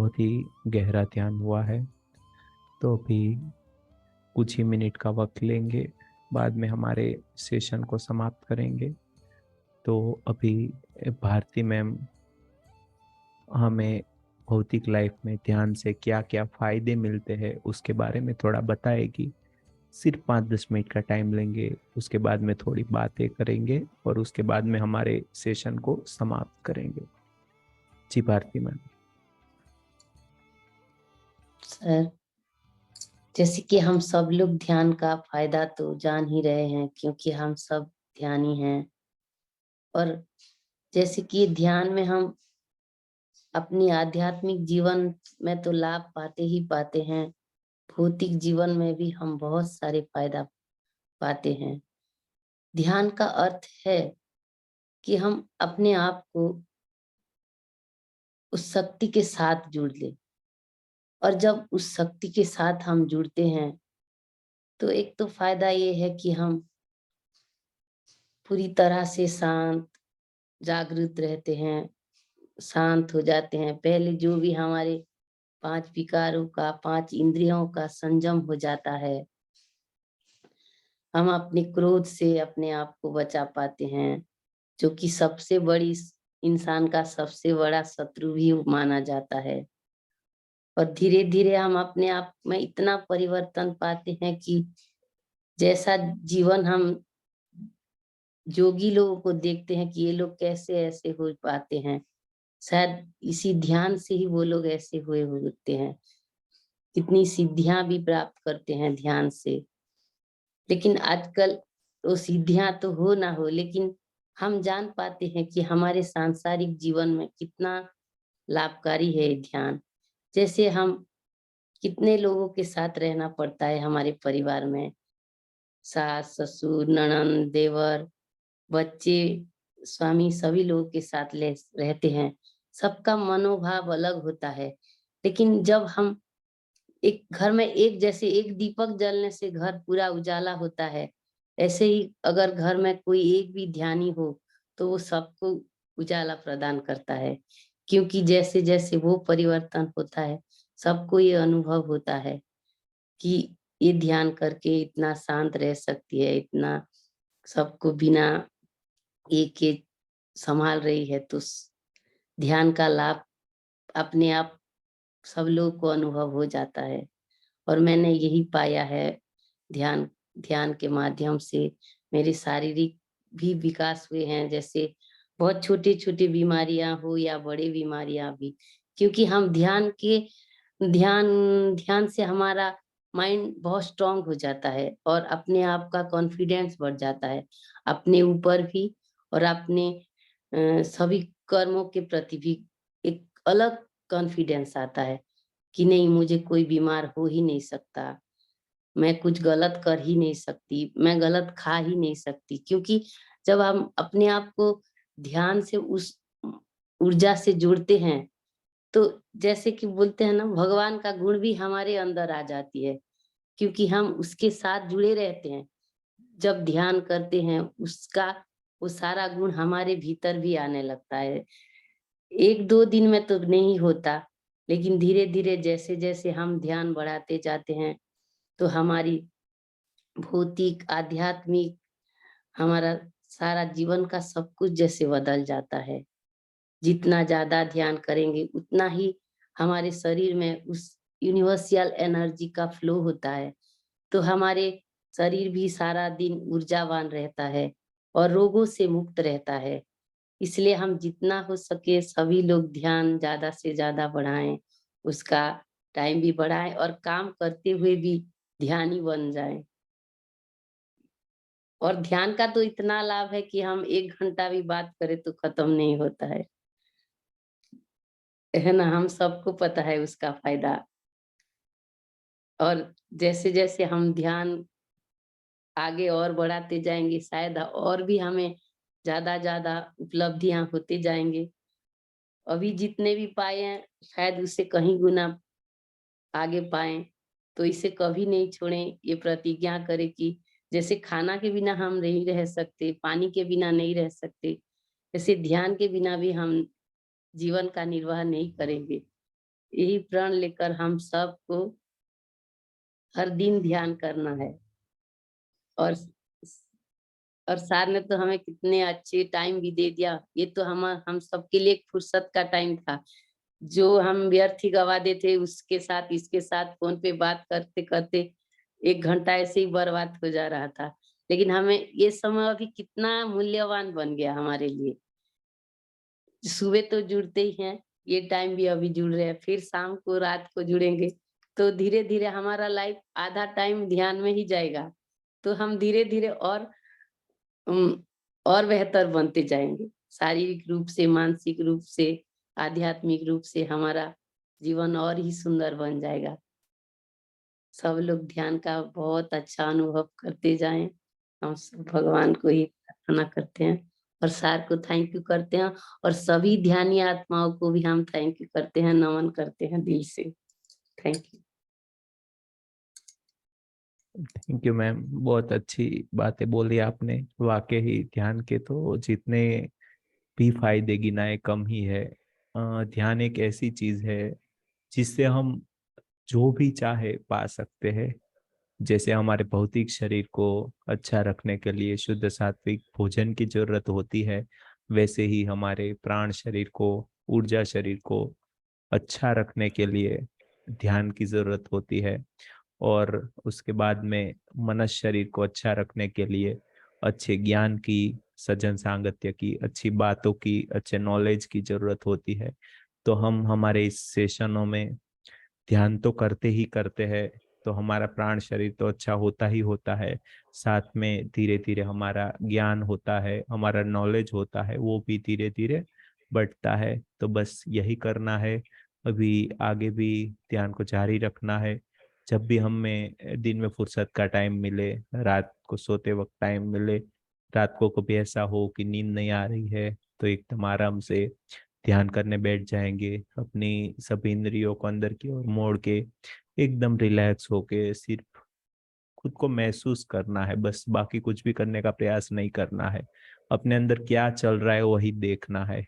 बहुत ही गहरा ध्यान हुआ है। तो अभी कुछ ही मिनट का वक्त लेंगे, बाद में हमारे सेशन को समाप्त करेंगे। तो अभी भारती मैम हमें भौतिक लाइफ में ध्यान से क्या क्या फायदे मिलते हैं उसके बारे में थोड़ा बताएगी। सिर्फ 5-10 मिनट का टाइम लेंगे, उसके बाद में थोड़ी बातें करेंगे और उसके बाद में हमारे सेशन को समाप्त करेंगे। जी भारती मैम। सर, जैसे कि हम सब लोग ध्यान का फायदा तो जान ही रहे हैं, क्योंकि हम सब ध्यानी हैं। और जैसे कि ध्यान में हम अपनी आध्यात्मिक जीवन में तो लाभ पाते ही पाते हैं, भौतिक जीवन में भी हम बहुत सारे फायदा पाते हैं। ध्यान का अर्थ है कि हम अपने आप को उस शक्ति के साथ जुड़ ले। और जब उस शक्ति के साथ हम जुड़ते हैं तो एक तो फायदा ये है कि हम पूरी तरह से शांत जागृत रहते हैं, शांत हो जाते हैं। पहले जो भी हमारे 5 विकारों का, 5 इंद्रियों का संयम हो जाता है, हम अपने क्रोध से अपने आप को बचा पाते हैं, जो कि सबसे बड़ी इंसान का सबसे बड़ा शत्रु भी माना जाता है। और धीरे धीरे हम अपने आप में इतना परिवर्तन पाते हैं कि जैसा जीवन हम जोगी लोगों को देखते हैं कि ये लोग कैसे ऐसे हो पाते हैं, शायद इसी ध्यान से ही वो लोग ऐसे हुए होते हैं। कितनी सिद्धियां भी प्राप्त करते हैं ध्यान से। लेकिन आजकल तो सिद्धियां तो हो ना हो, लेकिन हम जान पाते हैं कि हमारे सांसारिक जीवन में कितना लाभकारी है ध्यान। जैसे हम कितने लोगों के साथ रहना पड़ता है हमारे परिवार में, सास ससुर ननद देवर बच्चे स्वामी सभी लोगों के साथ रहते हैं। सबका मनोभाव अलग होता है, लेकिन जब हम एक घर में एक जैसे एक दीपक जलने से घर पूरा उजाला होता है, ऐसे ही अगर घर में कोई एक भी ध्यानी हो तो वो सबको उजाला प्रदान करता है। क्योंकि जैसे जैसे वो परिवर्तन होता है, सबको ये अनुभव होता है कि ये ध्यान करके इतना शांत रह सकती है, इतना सबको बिना एक एक संभाल रही है। तो ध्यान का लाभ अपने आप सब लोग को अनुभव हो जाता है। और मैंने यही पाया है, ध्यान ध्यान के माध्यम से मेरे शारीरिक भी विकास हुए हैं। जैसे बहुत छोटे छोटे बीमारियां हो या बड़े बीमारियां भी, क्योंकि हम ध्यान ध्यान से हमारा माइंड बहुत स्ट्रांग हो जाता है और अपने आप का कॉन्फिडेंस बढ़ जाता है, अपने ऊपर भी और अपने सभी कर्मों के प्रति भी एक अलग कॉन्फिडेंस आता है कि नहीं, मुझे कोई बीमार हो ही नहीं सकता, मैं कुछ गलत कर ही नहीं सकती, मैं गलत खा ही नहीं सकती। क्योंकि जब हम अपने आप को ध्यान से उस ऊर्जा से जुड़ते हैं, तो जैसे कि बोलते हैं ना, भगवान का गुण भी हमारे अंदर आ जाती है, क्योंकि हम उसके साथ जुड़े रहते हैं। जब ध्यान करते हैं उसका वो सारा गुण हमारे भीतर भी आने लगता है। 1-2 दिन में तो नहीं होता, लेकिन धीरे धीरे जैसे जैसे हम ध्यान बढ़ाते जाते हैं तो हमारी भौतिक आध्यात्मिक हमारा सारा जीवन का सब कुछ जैसे बदल जाता है। जितना ज्यादा ध्यान करेंगे उतना ही हमारे शरीर में उस यूनिवर्सल एनर्जी का फ्लो होता है, तो हमारे शरीर भी सारा दिन ऊर्जावान रहता है और रोगों से मुक्त रहता है। इसलिए हम जितना हो सके सभी लोग ध्यान ज्यादा से ज्यादा बढ़ाएं, उसका टाइम भी बढ़ाएं और काम करते हुए भी ध्यानी बन जाएं। और ध्यान का तो इतना लाभ है कि हम 1 घंटा भी बात करें तो खत्म नहीं होता है ना? हम सबको पता है उसका फायदा। और जैसे जैसे हम ध्यान आगे और बढ़ाते जाएंगे, शायद और भी हमें ज्यादा ज्यादा उपलब्धियां होते जाएंगे। अभी जितने भी पाए हैं शायद उससे कहीं गुना आगे पाएं। तो इसे कभी नहीं छोड़ें, ये प्रतिज्ञा करें कि जैसे खाना के बिना हम नहीं रह सकते, पानी के बिना नहीं रह सकते, जैसे ध्यान के बिना भी हम जीवन का निर्वाह नहीं करेंगे। यही प्रण लेकर हम सबको हर दिन ध्यान करना है। और और सर ने तो हमें कितने अच्छे टाइम भी दे दिया। ये तो हम सबके लिए एक फुर्सत का टाइम था, जो हम व्यर्थ ही गवा देते उसके साथ इसके साथ फोन पे बात करते करते 1 घंटा ऐसे ही बर्बाद हो जा रहा था। लेकिन हमें ये समय अभी कितना मूल्यवान बन गया हमारे लिए। सुबह तो जुड़ते ही हैं, ये टाइम भी अभी जुड़ रहे हैं, फिर शाम को रात को जुड़ेंगे, तो धीरे धीरे हमारा लाइफ आधा टाइम ध्यान में ही जाएगा। तो हम धीरे धीरे उम, और बेहतर बनते जाएँगे। शारीरिक रूप से, मानसिक रूप से, आध्यात्मिक रूप से हमारा जीवन और ही सुंदर बन जाएगा। सब लोग ध्यान का बहुत अच्छा अनुभव करते जाएँ। हम सब भगवान को ही प्रार्थना करते हैं और सर को थैंक यू करते हैं और सभी ध्यानी आत्माओं को भी हम थैंक यू करते हैं, नमन करते हैं दिल से। Thank you. Thank you ma'am, बहुत अच्छी बातें बोली आपने। वाकई ही ध्यान के तो जितने भी फायदे गिनाए कम ही है। ध्यान एक ऐसी चीज है जिससे हम जो भी चाहे पा सकते हैं। जैसे हमारे भौतिक शरीर को अच्छा रखने के लिए शुद्ध सात्विक भोजन की जरूरत होती है, वैसे ही हमारे प्राण शरीर को, ऊर्जा शरीर को अच्छा रखने के लिए ध्यान की जरूरत होती है। और उसके बाद में मनस शरीर को अच्छा रखने के लिए अच्छे ज्ञान की, सज्जन सांगत्य की, अच्छी बातों की, अच्छे नॉलेज की जरूरत होती है। तो हम हमारे इस सेशनों में ध्यान तो करते ही करते हैं, तो हमारा प्राण शरीर तो अच्छा होता ही होता है। साथ में धीरे धीरे हमारा ज्ञान होता है, हमारा नॉलेज होता है, वो भी धीरे धीरे बढ़ता है। तो बस यही करना है, अभी आगे भी ध्यान को जारी रखना है। जब भी हमें दिन में फुर्सत का टाइम मिले, रात को सोते वक्त टाइम मिले, रात को कभी ऐसा हो कि नींद नहीं आ रही है, तो एकदम आराम से ध्यान करने बैठ जाएंगे। अपनी सभी इंद्रियों को अंदर की ओर मोड़ के एकदम रिलैक्स होके सिर्फ खुद को महसूस करना है, बस बाकी कुछ भी करने का प्रयास नहीं करना है। अपने अंदर क्या चल रहा है वही देखना है।